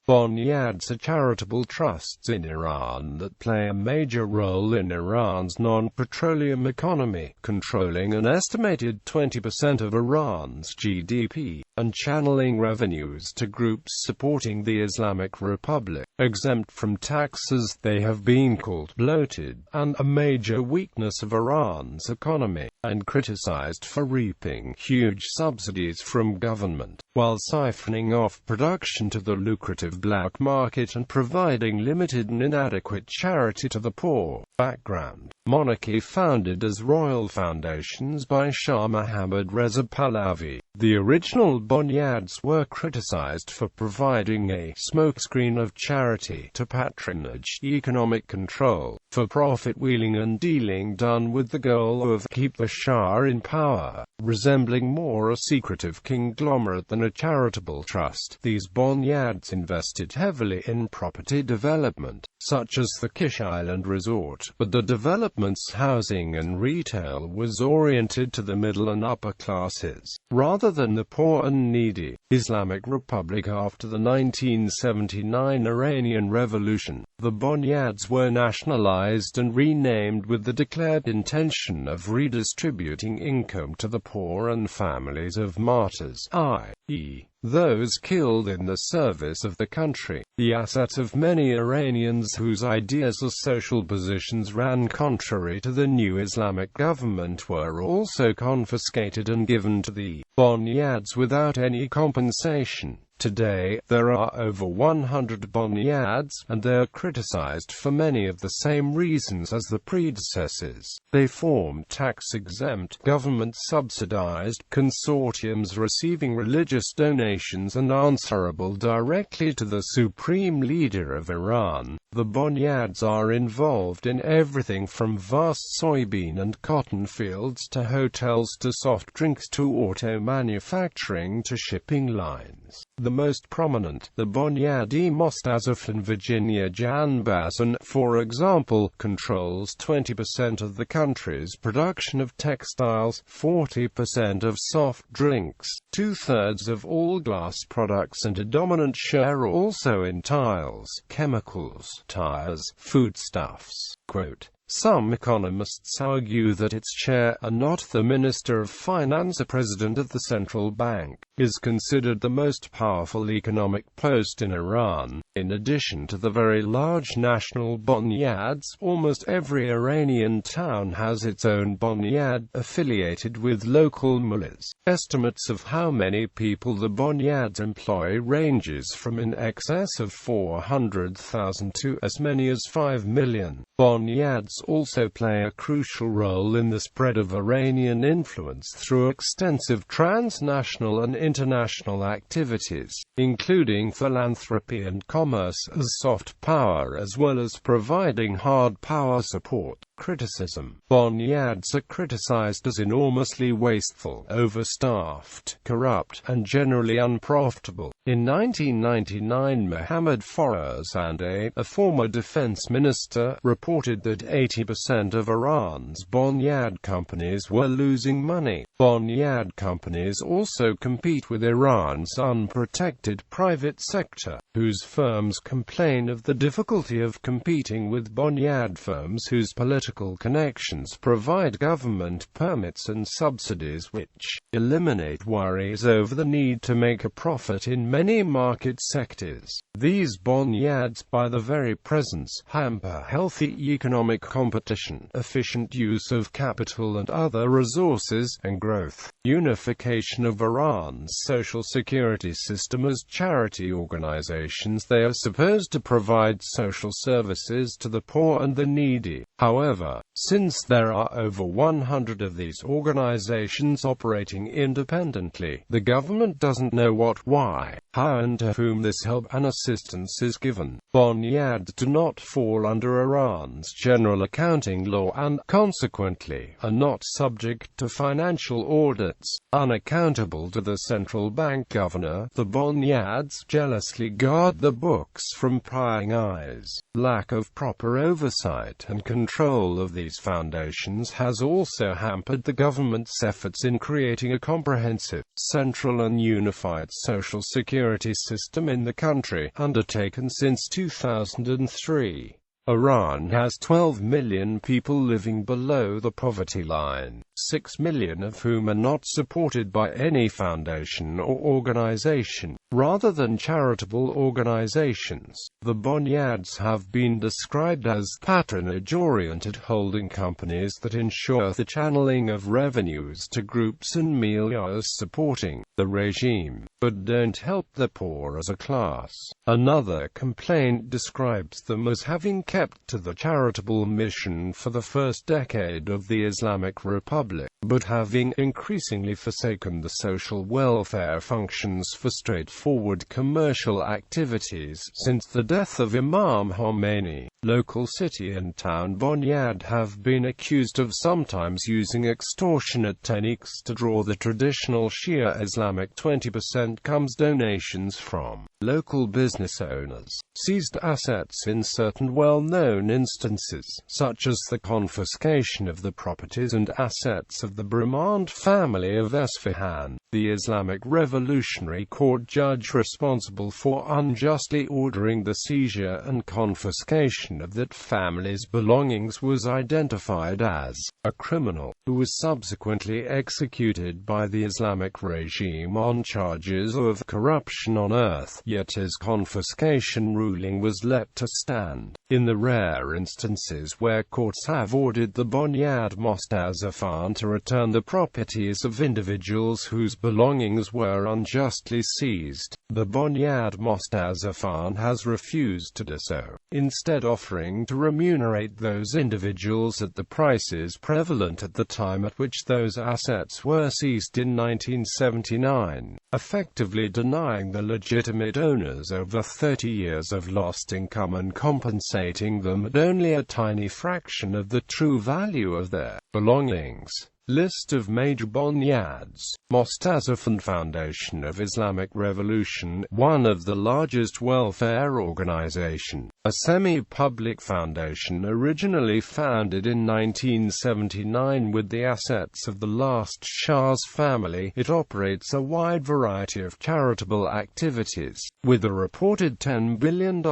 Bonyads are charitable trusts in Iran that play a major role in Iran's non-petroleum economy, controlling an estimated 20% of Iran's GDP, and channeling revenues to groups supporting the Islamic Republic. Exempt from taxes, they have been called bloated, and a major weakness of Iran's economy, and criticized for reaping huge subsidies from government, while siphoning off production to the lucrative black market and providing limited and inadequate charity to the poor. Background: monarchy founded as royal foundations by Shah Mohammad Reza Pahlavi. The original Bonyads were criticized for providing a smokescreen of charity to patronage, economic control, for profit wheeling and dealing done with the goal of keep the Shah in power, resembling more a secretive conglomerate than a charitable trust. These Bonyads invested heavily in property development, such as the Kish Island resort, but the development's housing and retail was oriented to the middle and upper classes, rather than the poor and needy. Islamic Republic. After the 1979 Iranian Revolution, the Bonyads were nationalized and renamed with the declared intention of redistributing income to the poor and families of martyrs, i.e., those killed in the service of the country. The assets of many Iranians whose ideas or social positions ran contrary to the new Islamic government were also confiscated and given to the Bonyads without any compensation. Today, there are over 100 Bonyads, and they are criticized for many of the same reasons as the predecessors. They form tax-exempt, government-subsidized consortiums receiving religious donations and answerable directly to the supreme leader of Iran. The Bonyads are involved in everything from vast soybean and cotton fields to hotels to soft drinks to auto manufacturing to shipping lines. The most prominent, the Bonyad-e Mostazaf in Virginia Janbasan, for example, controls 20% of the country's production of textiles, 40% of soft drinks, 2/3 of all glass products, and a dominant share also in tiles, chemicals, tires, foodstuffs. Quote, some economists argue that its chair, and not the Minister of Finance, the President of the Central Bank, is considered the most powerful economic post in Iran. In addition to the very large national Bonyads, almost every Iranian town has its own Bonyad, affiliated with local mullahs. Estimates of how many people the Bonyads employ ranges from in excess of 400,000 to as many as 5 million. Bonyads also play a crucial role in the spread of Iranian influence through extensive transnational and international activities, including philanthropy and commerce as soft power, as well as providing hard power support. Criticism: Bonyads are criticized as enormously wasteful, overstaffed, corrupt, and generally unprofitable. In 1999, Mohammad Farazandeh, a former defense minister, reported that 80% of Iran's Bonyad companies were losing money. Bonyad companies also compete with Iran's unprotected private sector, whose firms complain of the difficulty of competing with Bonyad firms whose political connections provide government permits and subsidies which eliminate worries over the need to make a profit in many market sectors. These Bonyads, by their very presence, hamper healthy economic competition, efficient use of capital and other resources, and growth. Unification of Iran's social security system. As charity organizations, they are supposed to provide social services to the poor and the needy. However, since there are over 100 of these organizations operating independently, the government doesn't know what, why, how and to whom this help and assistance is given. Bonyads do not fall under Iran's general accounting law and, consequently, are not subject to financial audits. Unaccountable to the central bank governor, the Bonyads jealously guard the books from prying eyes. Lack of proper oversight and control of the these foundations has also hampered the government's efforts in creating a comprehensive, central and unified social security system in the country, undertaken since 2003. Iran has 12 million people living below the poverty line, 6 million of whom are not supported by any foundation or organization, rather than charitable organizations. The Bonyads have been described as patronage-oriented holding companies that ensure the channeling of revenues to groups and milieux supporting the regime, but don't help the poor as a class. Another complaint describes them as having kept to the charitable mission for the first decade of the Islamic Republic, but having increasingly forsaken the social welfare functions for straightforward commercial activities since the death of Imam Khomeini. Local city and town Bonyad have been accused of sometimes using extortionate techniques to draw the traditional Shia Islamic 20% comes donations from local business owners. Seized assets in certain well-known instances, such as the confiscation of the properties and assets of the Bonyads family of Isfahan, the Islamic Revolutionary Court judge responsible for unjustly ordering the seizure and confiscation of that family's belongings was identified as a criminal, who was subsequently executed by the Islamic regime on charges of corruption on earth, yet his confiscation ruling was let to stand. In the rare instances where courts have ordered the Bonyad Mostazafan to return the properties of individuals whose belongings were unjustly seized, the Bonyad Mostazafan has refused to do so, instead offering to remunerate those individuals at the prices prevalent at the time at which those assets were seized in 1979, effectively denying the legitimate owners over 30 years of lost income and compensating them at only a tiny fraction of the true value of their belongings. List of major Bonyads. Mostazafan Foundation of Islamic Revolution, one of the largest welfare organization, a semi-public foundation originally founded in 1979 with the assets of the last Shah's family. It operates a wide variety of charitable activities, with a reported $10 billion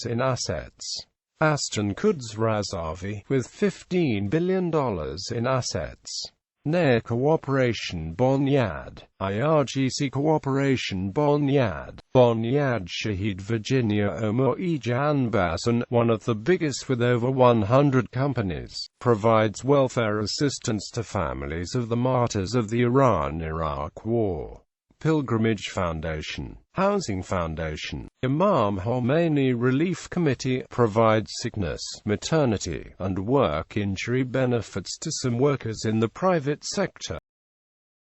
in assets. Aston Quds Razavi, with $15 billion in assets. NEA Cooperation Bonyad, IRGC Cooperation Bonyad, Bonyad Shahid Virginia Omar Ejan Basan, one of the biggest with over 100 companies, provides welfare assistance to families of the martyrs of the Iran-Iraq War. Pilgrimage Foundation, Housing Foundation, Imam Khomeini Relief Committee provides sickness, maternity, and work injury benefits to some workers in the private sector.